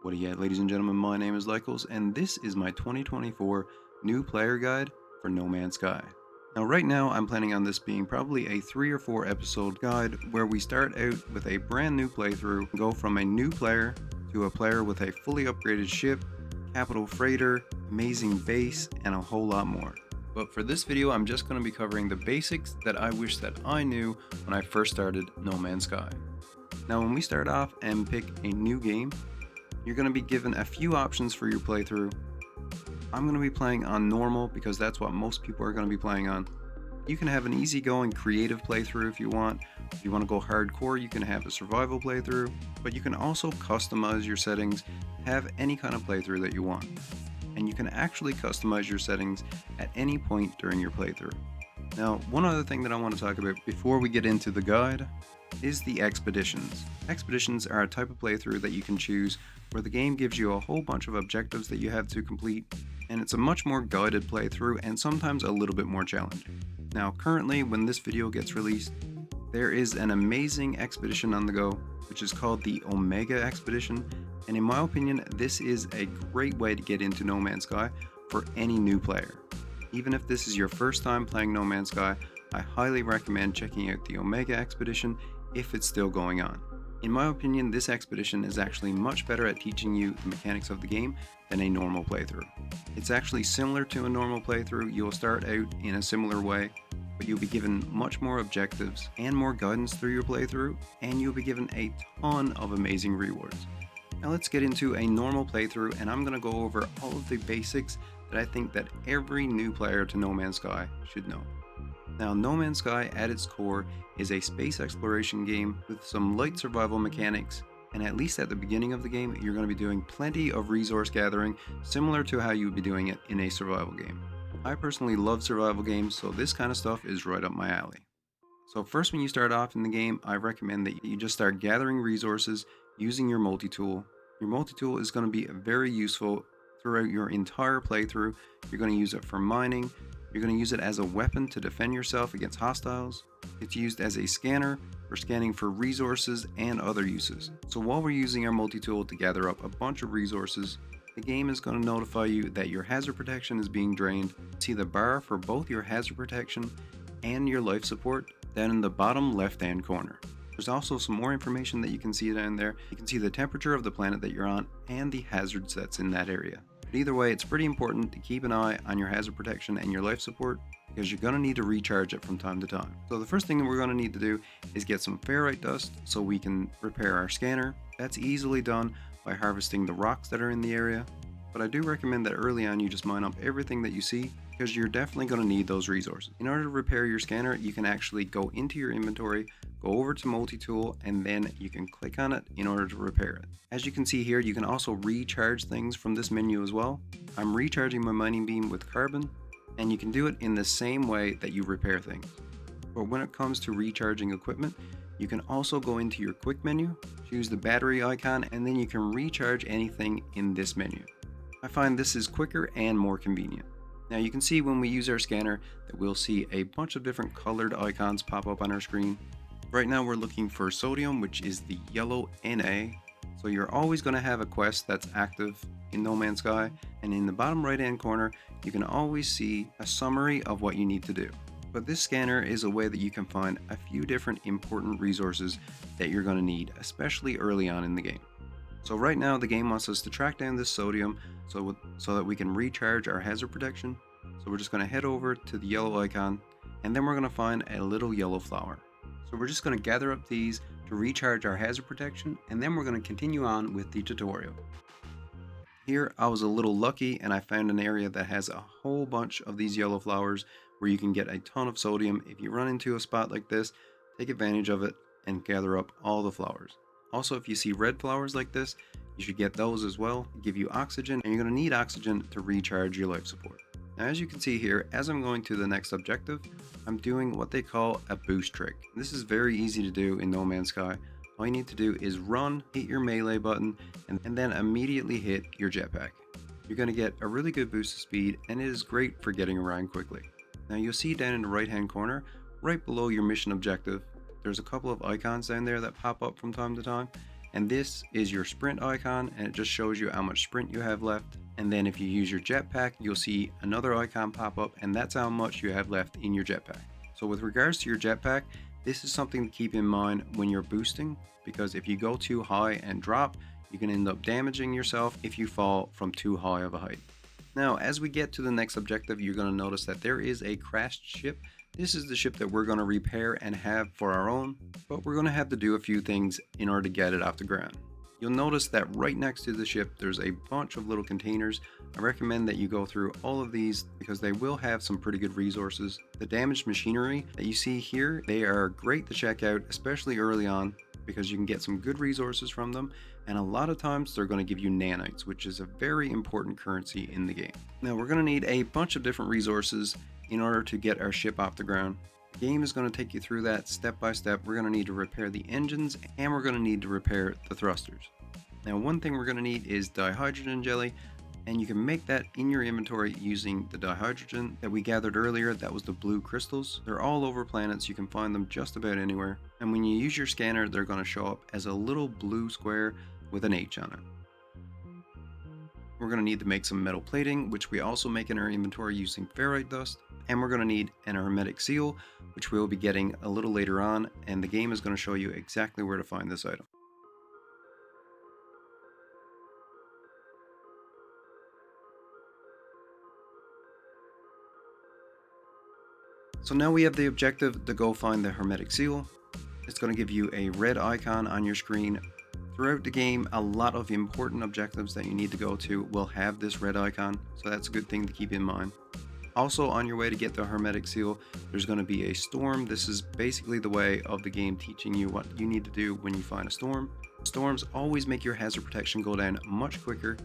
What do you at, ladies and gentlemen? My name is Lycos, and this is my 2024 new player guide for No Man's Sky. Now, right now, I'm planning on this being probably a 3 or 4 episode guide where we start out with a brand new playthrough, go from a new player to a player with a fully upgraded ship, capital freighter, amazing base, and a whole lot more. But for this video, I'm just going to be covering the basics that I wish that I knew when I first started No Man's Sky. Now, when we start off and pick a new game, you're going to be given a few options for your playthrough. I'm going to be playing on normal because that's what most people are going to be playing on. You can have an easygoing creative playthrough if you want. If you want to go hardcore, you can have a survival playthrough, but you can also customize your settings, have any kind of playthrough that you want. And you can actually customize your settings at any point during your playthrough. Now, one other thing that I want to talk about before we get into the guide is the expeditions. Expeditions are a type of playthrough that you can choose where the game gives you a whole bunch of objectives that you have to complete, and it's a much more guided playthrough and sometimes a little bit more challenging. Now, currently, when this video gets released, there is an amazing expedition on the go, which is called the Omega Expedition, and in my opinion, this is a great way to get into No Man's Sky for any new player. Even if this is your first time playing No Man's Sky, I highly recommend checking out the Omega Expedition if it's still going on. In my opinion, this expedition is actually much better at teaching you the mechanics of the game than a normal playthrough. It's actually similar to a normal playthrough. You'll start out in a similar way, but you'll be given much more objectives and more guidance through your playthrough, and you'll be given a ton of amazing rewards. Now let's get into a normal playthrough, and I'm going to go over all of the basics that I think that every new player to No Man's Sky should know. Now, No Man's Sky at its core is a space exploration game with some light survival mechanics, and at least at the beginning of the game, you're going to be doing plenty of resource gathering, similar to how you would be doing it in a survival game. I personally love survival games, so this kind of stuff is right up my alley. So first, when you start off in the game, I recommend that you just start gathering resources using your multi-tool. Your multi-tool is going to be very useful throughout your entire playthrough. You're going to use it for mining. You're going to use it as a weapon to defend yourself against hostiles. It's used as a scanner for scanning for resources and other uses. So while we're using our multi-tool to gather up a bunch of resources, the game is going to notify you that your hazard protection is being drained. See the bar for both your hazard protection and your life support down in the bottom left-hand corner. There's also some more information that you can see down there. You can see the temperature of the planet that you're on and the hazards that's in that area. But either way, it's pretty important to keep an eye on your hazard protection and your life support because you're going to need to recharge it from time to time. So the first thing that we're going to need to do is get some ferrite dust so we can repair our scanner. That's easily done by harvesting the rocks that are in the area. But I do recommend that early on you just mine up everything that you see because you're definitely going to need those resources. In order to repair your scanner, you can actually go into your inventory, go over to multi-tool, and then you can click on it in order to repair it. As you can see here, you can also recharge things from this menu as well. I'm recharging my mining beam with carbon, and you can do it in the same way that you repair things. But when it comes to recharging equipment, you can also go into your quick menu, choose the battery icon, and then you can recharge anything in this menu. I find this is quicker and more convenient. Now you can see when we use our scanner that we'll see a bunch of different colored icons pop up on our screen. Right now we're looking for sodium, which is the yellow Na. So you're always going to have a quest that's active in No Man's Sky, and in the bottom right hand corner you can always see a summary of what you need to do. But this scanner is a way that you can find a few different important resources that you're going to need, especially early on in the game. So right now the game wants us to track down this sodium so that we can recharge our hazard protection. So we're just going to head over to the yellow icon, and then we're going to find a little yellow flower. So we're just going to gather up these to recharge our hazard protection, and then we're going to continue on with the tutorial. Here I was a little lucky and I found an area that has a whole bunch of these yellow flowers where you can get a ton of sodium. If you run into a spot like this, take advantage of it and gather up all the flowers. Also, if you see red flowers like this, you should get those as well. They give you oxygen, and you're going to need oxygen to recharge your life support. Now, as you can see here, as I'm going to the next objective, I'm doing what they call a boost trick. This is very easy to do in No Man's Sky. All you need to do is run, hit your melee button, and then immediately hit your jetpack. You're going to get a really good boost of speed, and it is great for getting around quickly. Now, you'll see down in the right hand corner, right below your mission objective, there's a couple of icons down there that pop up from time to time, And this is your sprint icon, and it just shows you how much sprint you have left. And then if you use your jetpack, you'll see another icon pop up, and that's how much you have left in your jetpack. So with regards to your jetpack, this is something to keep in mind when you're boosting, because if you go too high and drop, you can end up damaging yourself if you fall from too high of a height. Now, as we get to the next objective, you're going to notice that there is a crashed ship. This is the ship that we're going to repair and have for our own, but we're going to have to do a few things in order to get it off the ground. You'll notice that right next to the ship, there's a bunch of little containers. I recommend that you go through all of these because they will have some pretty good resources. The damaged machinery that you see here, they are great to check out, especially early on, because you can get some good resources from them, and a lot of times they're going to give you nanites, which is a very important currency in the game. Now we're going to need a bunch of different resources in order to get our ship off the ground. The game is going to take you through that step by step. We're going to need to repair the engines, and we're going to need to repair the thrusters. Now one thing we're going to need is dihydrogen jelly, and you can make that in your inventory using the dihydrogen that we gathered earlier. That was the blue crystals. They're all over planets. You can find them just about anywhere. And when you use your scanner, they're going to show up as a little blue square with an H on it. We're going to need to make some metal plating, which we also make in our inventory using ferrite dust. And we're going to need an Hermetic Seal, which we'll be getting a little later on. And the game is going to show you exactly where to find this item. So now we have the objective to go find the Hermetic Seal. It's going to give you a red icon on your screen. Throughout the game, a lot of important objectives that you need to go to will have this red icon, so that's a good thing to keep in mind. Also, on your way to get the Hermetic Seal, there's going to be a storm. This is basically the way of the game teaching you what you need to do when you find a storm. Storms always make your hazard protection go down much quicker,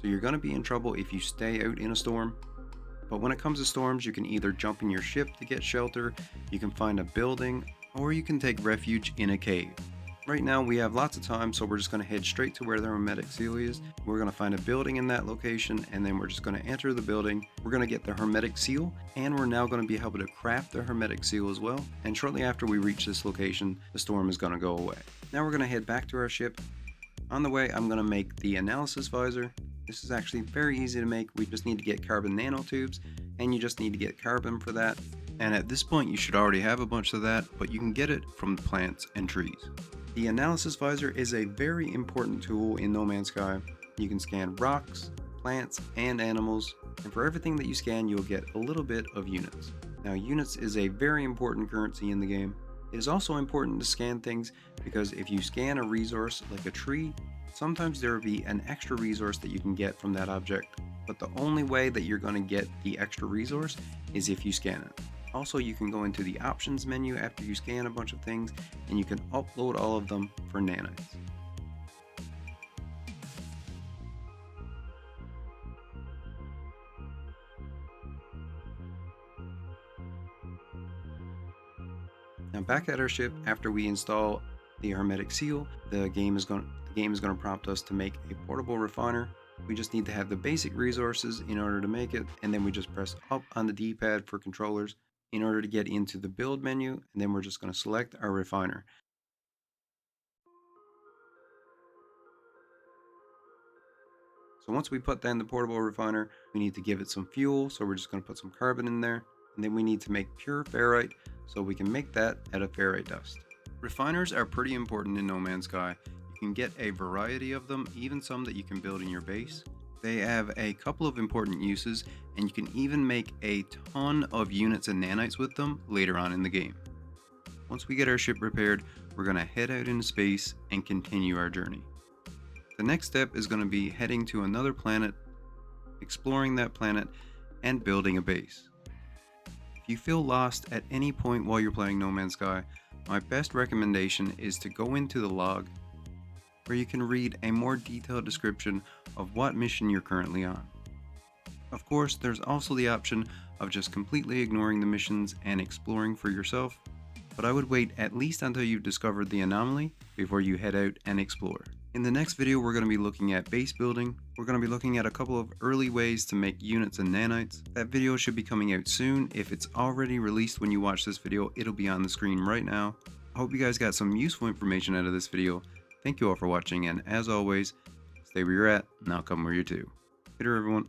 so you're going to be in trouble if you stay out in a storm. But when it comes to storms, you can either jump in your ship to get shelter, you can find a building, or you can take refuge in a cave. Right now we have lots of time, so we're just going to head straight to where the Hermetic Seal is. We're going to find a building in that location, and then we're just going to enter the building. We're going to get the Hermetic Seal, and we're now going to be able to craft the Hermetic Seal as well. And shortly after we reach this location, the storm is going to go away. Now we're going to head back to our ship. On the way, I'm going to make the analysis visor. This is actually very easy to make. We just need to get carbon nanotubes, and you just need to get carbon for that. And at this point, you should already have a bunch of that, but you can get it from the plants and trees. The analysis visor is a very important tool in No Man's Sky. You can scan rocks, plants, and animals, and for everything that you scan, you'll get a little bit of units. Now, units is a very important currency in the game. It is also important to scan things because if you scan a resource like a tree, sometimes there will be an extra resource that you can get from that object, but the only way that you're going to get the extra resource is if you scan it. Also, you can go into the options menu after you scan a bunch of things, and you can upload all of them for nanites. Now back at our ship, after we install the Hermetic Seal, the game is going to prompt us to make a portable refiner. We just need to have the basic resources in order to make it, and then we just press up on the D-pad for controllers in order to get into the build menu, and then we're just going to select our refiner. So once we put down the portable refiner, we need to give it some fuel, so we're just going to put some carbon in there, and then we need to make pure ferrite, so we can make that out of ferrite dust. Refiners are pretty important in No Man's Sky. You can get a variety of them, even some that you can build in your base. They have a couple of important uses, and you can even make a ton of units and nanites with them later on in the game. Once we get our ship repaired, we're going to head out into space and continue our journey. The next step is going to be heading to another planet, exploring that planet, and building a base. If you feel lost at any point while you're playing No Man's Sky, my best recommendation is to go into the log, where you can read a more detailed description of what mission you're currently on. Of course, there's also the option of just completely ignoring the missions and exploring for yourself, but I would wait at least until you've discovered the anomaly before you head out and explore. In the next video, we're going to be looking at base building. We're going to be looking at a couple of early ways to make units and nanites. That video should be coming out soon. If it's already released when you watch this video, it'll be on the screen right now. I hope you guys got some useful information out of this video. Thank you all for watching, and as always, stay where you're at, and I'll come where you're to. Later, everyone.